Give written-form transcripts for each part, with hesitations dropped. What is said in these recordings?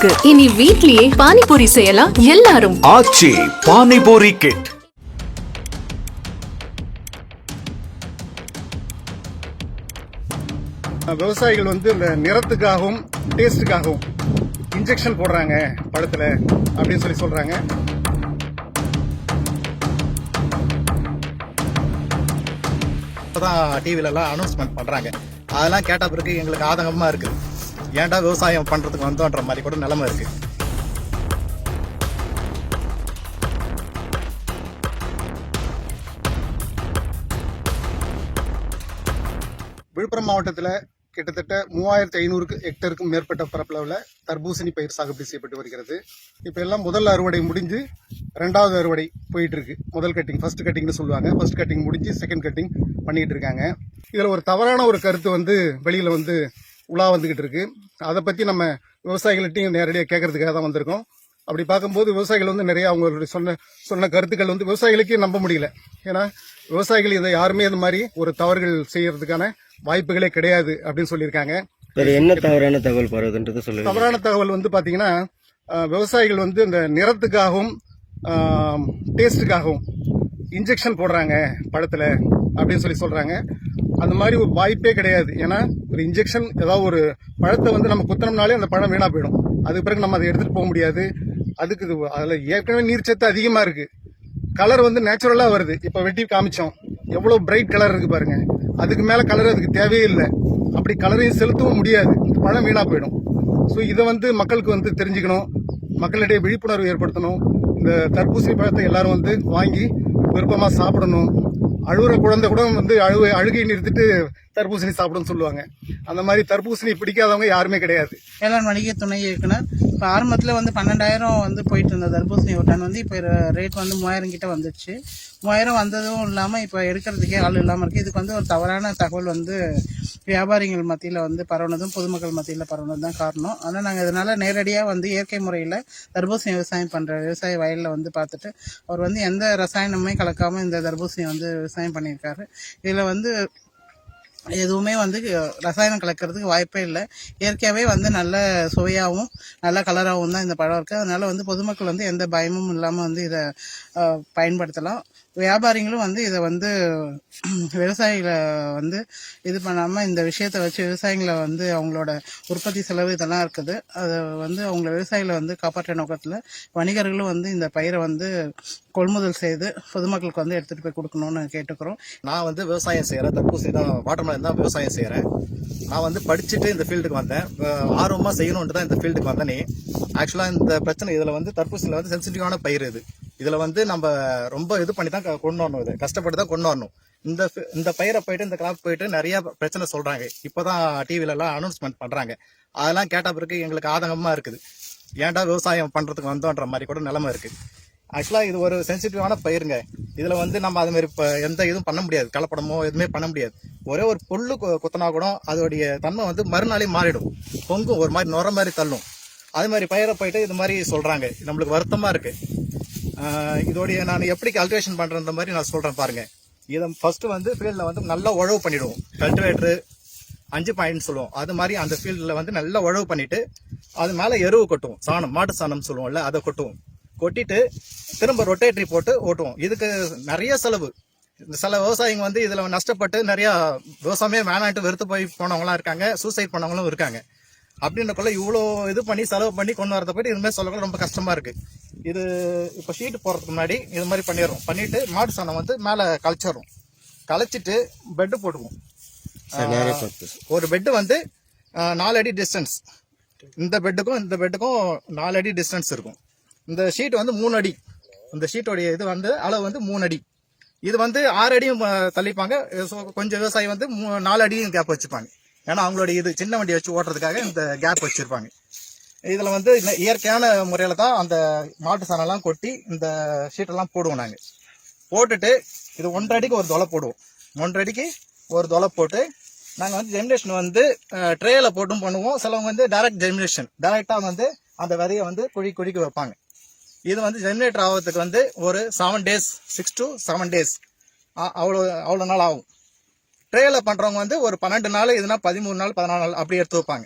இருக்கு. இனி வீட்லயே பானிபூரி செய்யலாம் எல்லாரும். ஆச்சி பானிபூரி கிட். விவசாயிகள் இந்த நிறத்துக்காகவும் டேஸ்டுக்காகவும் இன்ஜெக்ஷன் போடுறாங்க பழத்துல அப்படின்னு சொல்றாங்க. இப்போதான் டிவிலலாம் அனௌன்ஸ்மெண்ட் பண்றாங்க. அதெல்லாம் கேட்ட பிறகு எங்களுக்கு ஆதங்கமா இருக்கு. ஏன்டா விவசாயம் பண்றதுக்கு வந்தோன்ற மாதிரி கூட நிலைமை இருக்கு. விழுப்புரம் மாவட்டத்தில் கிட்டத்தட்ட 3500 ஹெக்டருக்கும் மேற்பட்ட பரப்பளவில் தர்பூசணி பயிர் சாகுபடி செய்யப்பட்டு வருகிறது. இப்போ எல்லாம் முதல் அறுவடை முடிஞ்சு ரெண்டாவது அறுவடை போயிட்டு இருக்கு. முதல் கட்டிங், ஃபர்ஸ்ட் கட்டிங்னு சொல்லுவாங்க. ஃபர்ஸ்ட் கட்டிங் முடிஞ்சு செகண்ட் கட்டிங் பண்ணிட்டு இருக்காங்க. இதில் ஒரு தவறான ஒரு கருத்து வெளியில் உலா வந்துகிட்டு இருக்கு. அதை பற்றி நம்ம விவசாயிகள்கிட்டையும் நேரடியாக கேட்கறதுக்காக தான் வந்திருக்கோம். அப்படி பார்க்கும்போது விவசாயிகள் நிறைய அவங்களுடைய சொன்ன கருத்துக்கள் விவசாயிகளுக்கே நம்ப முடியல. ஏன்னா விவசாயிகள் இதை யாருமே இந்த மாதிரி ஒரு தவறுகள் செய்யறதுக்கான வாய்ப்புகளே கிடையாது அப்படின்னு சொல்லியிருக்காங்க. என்ன தவறான தகவல் பரவுதுன்றது சொல்லுங்க. தவறான தகவல் பாத்தீங்கன்னா விவசாயிகள் இந்த நிறத்துக்காகவும் டேஸ்டுக்காகவும் இன்ஜெக்ஷன் போடுறாங்க பழத்துல அப்படின்னு சொல்றாங்க. அந்த மாதிரி ஒரு வாய்ப்பே கிடையாது. ஏன்னா ஒரு இன்ஜெக்ஷன் ஏதாவது ஒரு பழத்தை நம்ம குத்தனம்னாலே அந்த பழம் வீணா போயிடும். அதுக்கு பிறகு நம்ம அதை எடுத்துட்டு போக முடியாது. அதுக்கு அதுல ஏற்கனவே நீர்ச்சத்து அதிகமா இருக்கு. கலர் நேச்சுரலா வருது. இப்ப வெட்டி காமிச்சோம், எவ்வளவு பிரைட் கலர் இருக்கு பாருங்க. அதுக்கு மேல கலர் அதுக்கு தேவையே இல்லை. அப்படி கலரையும் செலுத்தவும் முடியாது. பழம் வீணா போயிடும். ஸோ இதை மக்களுக்கு தெரிஞ்சுக்கணும், மக்களிடையே விழிப்புணர்வு ஏற்படுத்தணும். இந்த தர்பூசணி பழத்தை எல்லாரும் வாங்கி விருப்பமா சாப்பிடணும். அழுகுற குழந்தை கூட அழுகையை நிறுத்திட்டு தர்பூசணி சாப்பிடுன்னு சொல்லுவாங்க. அந்த மாதிரி தர்பூசணி பிடிக்காதவங்க யாருமே கிடையாது. வேளாண் வணிக துணை இயக்குனர் இப்போ ஆரம்பத்தில் 12,000 போயிட்டு இருந்த தர்பூசணி ஒரு டன் இப்போ ரேட் 3000 கிட்ட வந்துடுச்சு. 3000 வந்ததும் இல்லாமல் இப்போ எடுக்கிறதுக்கே ஆள் இல்லாமல் இருக்குது. இதுக்கு ஒரு தவறான தகவல் வியாபாரிகள் மத்தியில் பரவுனதும் பொதுமக்கள் மத்தியில் பரவுனது தான் காரணம். ஆனால் நாங்கள் இதனால் நேரடியாக இயற்கை முறையில் தர்பூசணி விவசாயம் பண்ணுற விவசாய வயலில் பார்த்துட்டு அவர் எந்த ரசாயனமே கலக்காமல் இந்த தர்பூசணி விவசாயம் பண்ணியிருக்காரு. இதில் எதுவுமே ரசாயனம் கலக்கிறதுக்கு வாய்ப்பே இல்லை. இயற்கையாகவே நல்ல சுவையாகவும் நல்ல கலராகவும் தான் இந்த பழம் இருக்குது. அதனால பொதுமக்கள் எந்த பயமும் இல்லாமல் இதை பயன்படுத்தலாம். வியாபாரிகளும் இதை விவசாயிகளை இது பண்ணாமல் இந்த விஷயத்தை வச்சு விவசாயிகளை அவங்களோட உற்பத்தி செலவு இதெல்லாம் இருக்குது. அதை அவங்கள விவசாயிகளை காப்பாற்ற நோக்கத்தில் வணிகர்களும் இந்த பயிரை கொள்முதல் செய்து பொதுமக்களுக்கு எடுத்துகிட்டு போய் கொடுக்கணும்னு கேட்டுக்கிறோம். நான் விவசாயம் செய்கிறேன். தர்பூசணி தான், வாட்டர்மெலன் தான் விவசாயம் செய்கிறேன். நான் படிச்சுட்டு இந்த ஃபீல்டுக்கு வந்தேன். ஆர்வமாக செய்யணுன்ட்டு தான் இந்த ஃபீல்டுக்கு வந்தேனே. ஆக்சுவலாக இந்த பிரச்சனை இதில் தர்பூசணியில் சென்சிட்டிவான பயிர் இதில் நம்ம ரொம்ப இது பண்ணி தான் கொண்டு வரணும். இது கஷ்டப்பட்டு தான் கொண்டு வரணும். இந்த பயிரை போயிட்டு இந்த கிராப் போயிட்டு நிறைய பிரச்சனை சொல்றாங்க. இப்போதான் டிவிலலாம் அனௌன்ஸ்மெண்ட் பண்றாங்க. அதெல்லாம் கேட்ட பிறகு எங்களுக்கு ஆதங்கமா இருக்குது. ஏன்டா விவசாயம் பண்றதுக்கு வந்தோன்ற மாதிரி கூட நிலைமை இருக்கு. ஆக்சுவலா இது ஒரு சென்சிட்டிவான பயிருங்க. இதுல நம்ம அது மாதிரி எந்த இதுவும் பண்ண முடியாது. கலப்படமோ எதுவுமே பண்ண முடியாது. ஒரே ஒரு புல்லு குத்தனா கூட அதோடைய தன்மை மறுநாளே மாறிடும். பொங்கும், ஒரு மாதிரி நுர மாதிரி தள்ளும். அது மாதிரி பயிரை போயிட்டு இது மாதிரி சொல்றாங்க. நம்மளுக்கு வருத்தமா இருக்கு. இதோடைய நான் எப்படி கல்டிவேஷன் பண்றன்ற மாதிரி நான் சொல்றேன் பாருங்க. இதை ஃபர்ஸ்ட் ஃபீல்ட்ல நல்லா உழவு பண்ணிடுவோம். கல்டிவேட்டர் 5 பாயிண்ட் சொல்லுவோம். அது மாதிரி அந்த ஃபீல்ட்ல நல்லா உழவு பண்ணிட்டு அது மேல எருவு கொட்டுவோம். சாணம், மாட்டு சாணம் சொல்லுவோம்ல, அதை கொட்டுவோம். கொட்டிட்டு திரும்ப ரொட்டேட்டரி போட்டு ஓட்டுவோம். இதுக்கு நிறைய செலவு. சில விவசாயிங்க இதுல நஷ்டப்பட்டு நிறைய விவசாயமே வேணான்ட்டு வெறுத்து போய் போனவங்களாம் இருக்காங்க. சூசைட் பண்ணவங்களும் இருக்காங்க. அப்படின்றக்குள்ள இவ்வளோ இது பண்ணி செலவு பண்ணி கொண்டு வரத போயிட்டு இதுமாதிரி சொல்லக்கூட ரொம்ப கஷ்டமா இருக்கு. இது இப்போ ஷீட் போடுறதுக்கு முன்னாடி இது மாதிரி பண்ணிடுறோம். பண்ணிட்டு மாட்டு சாணம் மேலே களைச்சிடுறோம். களைச்சிட்டு பெட்டு போட்டுக்குவோம். ஒரு பெட்டு 4 அடி டிஸ்டன்ஸ். இந்த பெட்டுக்கும் இந்த பெட்டுக்கும் 4 அடி டிஸ்டன்ஸ் இருக்கும். இந்த ஷீட் 3 அடி. இந்த ஷீட்டோடைய இது அளவு 3 அடி. இது 6 அடியும் தள்ளிப்பாங்க. கொஞ்சம் விவசாயி 4 அடியும் கேப் வச்சுப்பாங்க. ஏன்னா அவங்களுடைய இது சின்ன வண்டி வச்சு ஓட்டுறதுக்காக இந்த கேப் வச்சிருப்பாங்க. இதுல இயற்கையான முறையில தான் அந்த மாட்டு சாணம்லாம் கொட்டி இந்த ஷீட்டெல்லாம் போடுவோம். நாங்க போட்டுட்டு இது 1.5 அடிக்கு ஒரு தொலை போடுவோம். 1.5 அடிக்கு ஒரு தொலை போட்டு நாங்க ஜெமினேஷன் ட்ரேல போட்டும் பண்ணுவோம். சிலவங்க டைரக்ட் ஜெமினேஷன், டைரக்டா அந்த விதையை குழிக்கு வைப்பாங்க. இது ஜெமினேட்டர் ஆகிறதுக்கு ஒரு 7 days, 6 to 7 days அவ்வளோ நாள் ஆகும். ட்ரேல பண்றவங்க ஒரு 12 நாள், இதுனா 13 நாள் 14 நாள் அப்படி எடுத்து வைப்பாங்க.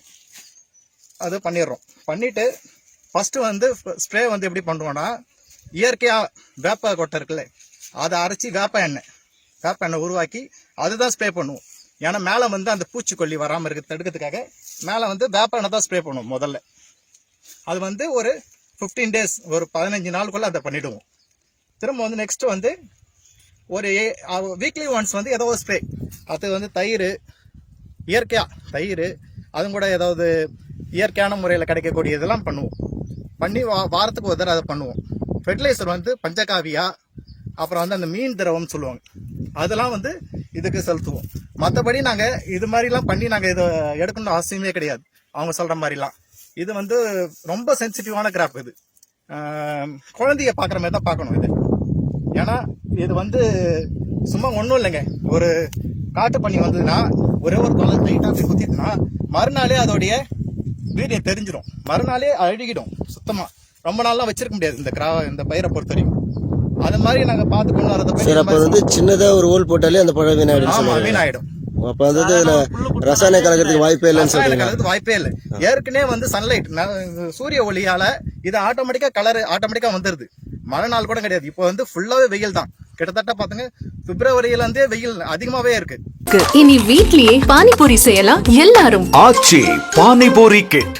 அது பண்ணிடுறோம். பண்ணிட்டு ஃபர்ஸ்ட் வந்து ஸ்ப்ரே வந்து எப்படி பண்ணுவோம்னா, இயற்கையா வேப்ப கொட்டை இருக்குல்ல, அதை அரைச்சி வேப்ப எண்ணெய் உருவாக்கி அதுதான் ஸ்ப்ரே பண்ணுவோம். ஏன்னா மேலே வந்து அந்த பூச்சிக்கொல்லி வராமல் இருக்க தடுக்கிறதுக்காக மேலே வந்து வேப்ப எண்ணெய் தான் ஸ்ப்ரே பண்ணுவோம் முதல்ல. அது வந்து ஒரு 15 days, ஒரு 15 நாளுக்குள்ள அதை பண்ணிடுவோம். திரும்ப வந்து நெக்ஸ்ட் வந்து ஒரு வீக்லி ஒன்ஸ் வந்து ஏதோ ஒரு ஸ்ப்ரே, அது வந்து தயிர், இயற்கையா தயிர், அதுவும் கூட ஏதாவது இயற்கையான முறையில் கிடைக்கக்கூடிய இதெல்லாம் பண்ணுவோம். பண்ணி வாரத்துக்கு ஒரு தடவை அதை பண்ணுவோம். ஃபெர்டிலைசர் வந்து பஞ்சகாவியா, அப்புறம் வந்து அந்த மீன் திரவம்னு சொல்லுவாங்க, அதெல்லாம் வந்து இதுக்கு செலுத்துவோம். மற்றபடி நாங்கள் இது மாதிரிலாம் பண்ணி நாங்கள் இதை எடுக்கணும்னு அவசியமே கிடையாது. அவங்க சொல்கிற மாதிரிலாம் இது வந்து ரொம்ப சென்சிட்டிவான கிராப். இது குழந்தைய பார்க்குற மாதிரி தான் பார்க்கணும் இது. ஏன்னா இது வந்து சும்மா ஒன்றும் இல்லைங்க. ஒரு காட்டு பண்ணி வந்ததுன்னா ஒரே ஒரு தொலை லைட்டாக அப்படி குத்திட்டுனா மறுநாளே அதோடைய வீரியம் தெரிஞ்சிடும், மறுநாளே அழுகிடும் சுத்தமாக. ரொம்ப நாள்லாம் வச்சிருக்க முடியாது இந்த பயிரை பொறுத்த வரைக்கும். அது மாதிரி நாங்கள் பார்த்து கொண்டு வரதை சரி, அப்போ வந்து சின்னதாக ஒரு ஹோல் போட்டாலே அந்த பழம் வீணாயிடும். வீணாயிடும். அப்போ வந்து இதுல ரசாயன கலக்கிறதுக்கு வாய்ப்பே இல்லைன்னு சொல்றீங்க. வாய்ப்பே இல்லை. ஏற்கனவே வந்து சன்லைட், சூரிய ஒளியால இது ஆட்டோமேட்டிக்கா கலர் ஆட்டோமேட்டிக்கா வந்துருது. மழை நாள் கூட கிடையாது. இப்போ வந்து ஃபுல்லாவே வெயில் தான். கிட்டத்தட்ட பாத்துங்க பிப்ரவரியில இருந்தே வெயில் அதிகமாவே இருக்கு. இனி வீட்லயே பானிபூரி செய்யலாம் எல்லாரும். ஆச்சி பானிபூரி கிட்.